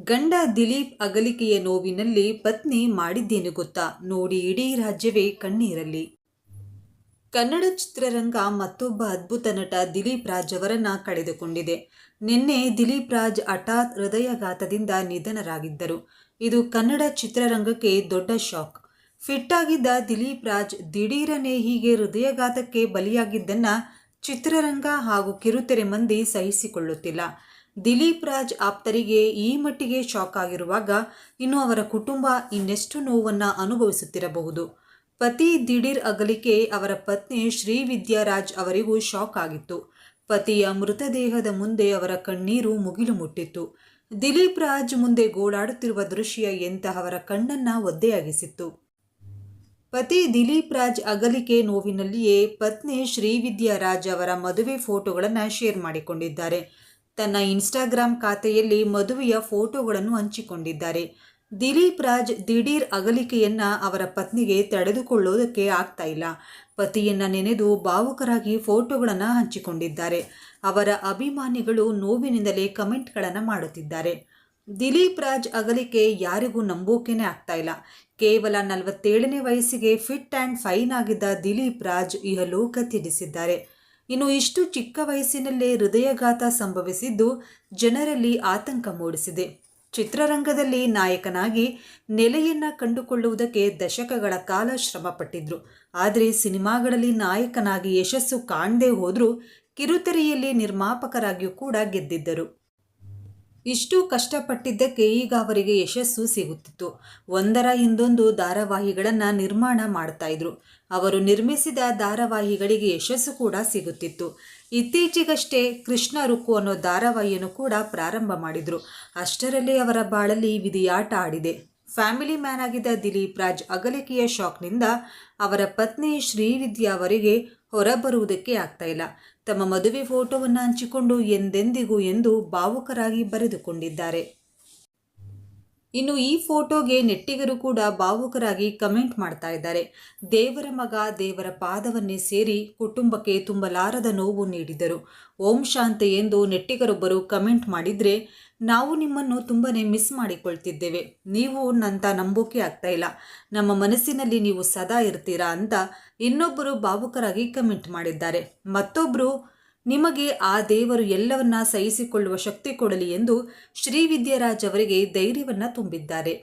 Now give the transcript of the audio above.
ಗಂಡ ದಿಲೀಪ್ ಅಗಲಿಕೆಯ ನೋವಿನಲ್ಲಿ ಪತ್ನಿ ಮಾಡಿದ್ದೇನು ಗೊತ್ತಾ? ನೋಡಿ ಇಡೀ ರಾಜ್ಯವೇ ಕಣ್ಣೀರಲ್ಲಿ. ಕನ್ನಡ ಚಿತ್ರರಂಗ ಮತ್ತೊಬ್ಬ ಅದ್ಭುತ ನಟ ದಿಲೀಪ್ ರಾಜ್ ಅವರನ್ನ ಕಳೆದುಕೊಂಡಿದೆ. ನಿನ್ನೆ ದಿಲೀಪ್ ರಾಜ್ ಹಠಾತ್ ಹೃದಯಾಘಾತದಿಂದ ನಿಧನರಾಗಿದ್ದರು. ಇದು ಕನ್ನಡ ಚಿತ್ರರಂಗಕ್ಕೆ ದೊಡ್ಡ ಶಾಕ್. ಫಿಟ್ ಆಗಿದ್ದ ದಿಲೀಪ್ ರಾಜ್ ದಿಢೀರನೆ ಹೀಗೆ ಹೃದಯಾಘಾತಕ್ಕೆ ಬಲಿಯಾಗಿದ್ದನ್ನ ಚಿತ್ರರಂಗ ಹಾಗೂ ಕಿರುತೆರೆ ಮಂದಿ ಸಹಿಸಿಕೊಳ್ಳುತ್ತಿಲ್ಲ. ದಿಲೀಪ್ ರಾಜ್ ಆಪ್ತರಿಗೆ ಈ ಮಟ್ಟಿಗೆ ಶಾಕ್ ಆಗಿರುವಾಗ ಇನ್ನು ಅವರ ಕುಟುಂಬ ಇನ್ನೆಷ್ಟು ನೋವನ್ನು ಅನುಭವಿಸುತ್ತಿರಬಹುದು. ಪತಿ ದಿಢೀರ್ ಅಗಲಿಕೆ ಅವರ ಪತ್ನಿ ಶ್ರೀವಿದ್ಯಾ ರಾಜ್ ಅವರಿಗೂ ಶಾಕ್ ಆಗಿತ್ತು. ಪತಿಯ ಮೃತದೇಹದ ಮುಂದೆ ಅವರ ಕಣ್ಣೀರು ಮುಗಿಲು ಮುಟ್ಟಿತ್ತು. ದಿಲೀಪ್ ರಾಜ್ ಮುಂದೆ ಗೋಳಾಡುತ್ತಿರುವ ದೃಶ್ಯ ಎಂತಹವರ ಕಣ್ಣನ್ನ ಒದ್ದೆಯಾಗಿಸಿತ್ತು. ಪತಿ ದಿಲೀಪ್ ರಾಜ್ ಅಗಲಿಕೆ ನೋವಿನಲ್ಲಿಯೇ ಪತ್ನಿ ಶ್ರೀವಿದ್ಯಾ ರಾಜ್ ಅವರ ಮದುವೆ ಫೋಟೋಗಳನ್ನು ಶೇರ್ ಮಾಡಿಕೊಂಡಿದ್ದಾರೆ. ತನ್ನ ಇನ್ಸ್ಟಾಗ್ರಾಮ್ ಖಾತೆಯಲ್ಲಿ ಮದುವೆಯ ಫೋಟೋಗಳನ್ನು ಹಂಚಿಕೊಂಡಿದ್ದಾರೆ. ದಿಲೀಪ್ ರಾಜ್ ದಿಢೀರ್ ಅಗಲಿಕೆಯನ್ನ ಅವರ ಪತ್ನಿಗೆ ತಡೆದುಕೊಳ್ಳೋದಕ್ಕೆ ಆಗ್ತಾ ಇಲ್ಲ. ಪತಿಯನ್ನ ನೆನೆದು ಭಾವುಕರಾಗಿ ಫೋಟೋಗಳನ್ನು ಹಂಚಿಕೊಂಡಿದ್ದಾರೆ. ಅವರ ಅಭಿಮಾನಿಗಳು ನೋವಿನಿಂದಲೇ ಕಮೆಂಟ್ಗಳನ್ನು ಮಾಡುತ್ತಿದ್ದಾರೆ. ದಿಲೀಪ್ ರಾಜ್ ಅಗಲಿಕೆ ಯಾರಿಗೂ ನಂಬೋಕೆನೇ ಆಗ್ತಾ ಇಲ್ಲ. ಕೇವಲ 47ನೇ ವಯಸ್ಸಿಗೆ ಫಿಟ್ ಆ್ಯಂಡ್ ಫೈನ್ ಆಗಿದ್ದ ದಿಲೀಪ್ ರಾಜ್ ಇಹಲೋಕ ತ್ಯಜಿಸಿದ್ದಾರೆ. ಇನ್ನು ಇಷ್ಟು ಚಿಕ್ಕ ವಯಸ್ಸಿನಲ್ಲೇ ಹೃದಯಾಘಾತ ಸಂಭವಿಸಿದ್ದು ಜನರಲ್ಲಿ ಆತಂಕ ಮೂಡಿಸಿದೆ. ಚಿತ್ರರಂಗದಲ್ಲಿ ನಾಯಕನಾಗಿ ನೆಲೆಯನ್ನ ಕಂಡುಕೊಳ್ಳುವುದಕ್ಕೆ ದಶಕಗಳ ಕಾಲ ಶ್ರಮಪಟ್ಟಿದ್ರು. ಆದರೆ ಸಿನಿಮಾಗಳಲ್ಲಿ ನಾಯಕನಾಗಿ ಯಶಸ್ಸು ಕಾಣದೇ ಹೋದರೂ ಕಿರುತೆರೆಯಲ್ಲಿ ನಿರ್ಮಾಪಕರಾಗಿಯೂ ಕೂಡ ಗೆದ್ದಿದ್ದರು. ಇಷ್ಟು ಕಷ್ಟಪಟ್ಟಿದ್ದಕ್ಕೆ ಈಗ ಅವರಿಗೆ ಯಶಸ್ಸು ಸಿಗುತ್ತಿತ್ತು. ಒಂದರ ಹಿಂದೊಂದು ಧಾರಾವಾಹಿಗಳನ್ನು ನಿರ್ಮಾಣ ಮಾಡ್ತಾ ಇದ್ರು. ಅವರು ನಿರ್ಮಿಸಿದ ಧಾರಾವಾಹಿಗಳಿಗೆ ಯಶಸ್ಸು ಕೂಡ ಸಿಗುತ್ತಿತ್ತು. ಇತ್ತೀಚೆಗಷ್ಟೇ ಕೃಷ್ಣ ರುಕ್ಕು ಅನ್ನೋ ಧಾರಾವಾಹಿಯನ್ನು ಕೂಡ ಪ್ರಾರಂಭ ಮಾಡಿದ್ರು. ಅಷ್ಟರಲ್ಲೇ ಅವರ ಬಾಳಲ್ಲಿ ವಿಧಿಯಾಟ ಆಡಿದೆ. ಫ್ಯಾಮಿಲಿ ಮ್ಯಾನ್ ಆಗಿದ್ದ ದಿಲೀಪ್ ರಾಜ್ ಅಗಲಿಕೆಯ ಶಾಕ್ನಿಂದ ಅವರ ಪತ್ನಿ ಶ್ರೀವಿದ್ಯಾ ಅವರಿಗೆ ಹೊರಬರುವುದಕ್ಕೆ ಆಗ್ತಾ ಇಲ್ಲ. ತಮ್ಮ ಮದುವೆ ಫೋಟೋವನ್ನು ಹಂಚಿಕೊಂಡು ಎಂದೆಂದಿಗೂ ಎಂದು ಭಾವುಕರಾಗಿ ಬರೆದುಕೊಂಡಿದ್ದಾರೆ. ಇನ್ನು ಈ ಫೋಟೋಗೆ ನೆಟ್ಟಿಗರು ಕೂಡ ಭಾವುಕರಾಗಿ ಕಮೆಂಟ್ ಮಾಡ್ತಾ ಇದ್ದಾರೆ. ದೇವರ ಮಗ ದೇವರ ಪಾದವನ್ನೇ ಸೇರಿ ಕುಟುಂಬಕ್ಕೆ ತುಂಬಲಾರದ ನೋವು ನೀಡಿದರು. ಓಂ ಶಾಂತಿ ಎಂದು ನೆಟ್ಟಿಗರೊಬ್ಬರು ಕಮೆಂಟ್ ಮಾಡಿದರೆ, ನಾವು ನಿಮ್ಮನ್ನು ತುಂಬನೇ ಮಿಸ್ ಮಾಡಿಕೊಳ್ತಿದ್ದೇವೆ. ನೀವು ನಂತ ನಂಬೋಕೆ ಆಗ್ತಾ ಇಲ್ಲ. ನಮ್ಮ ಮನಸ್ಸಿನಲ್ಲಿ ನೀವು ಸದಾ ಇರ್ತೀರಾ ಅಂತ ಇನ್ನೊಬ್ಬರು ಭಾವುಕರಾಗಿ ಕಮೆಂಟ್ ಮಾಡಿದ್ದಾರೆ. ಮತ್ತೊಬ್ಬರು, ನಿಮಗೆ ಆ ದೇವರು ಎಲ್ಲವನ್ನ ಸಹಿಸಿಕೊಳ್ಳುವ ಶಕ್ತಿ ಕೊಡಲಿ ಎಂದು ಶ್ರೀವಿದ್ಯಾ ರಾಜ್ ಅವರಿಗೆ ಧೈರ್ಯವನ್ನ ತುಂಬಿದ್ದಾರೆ.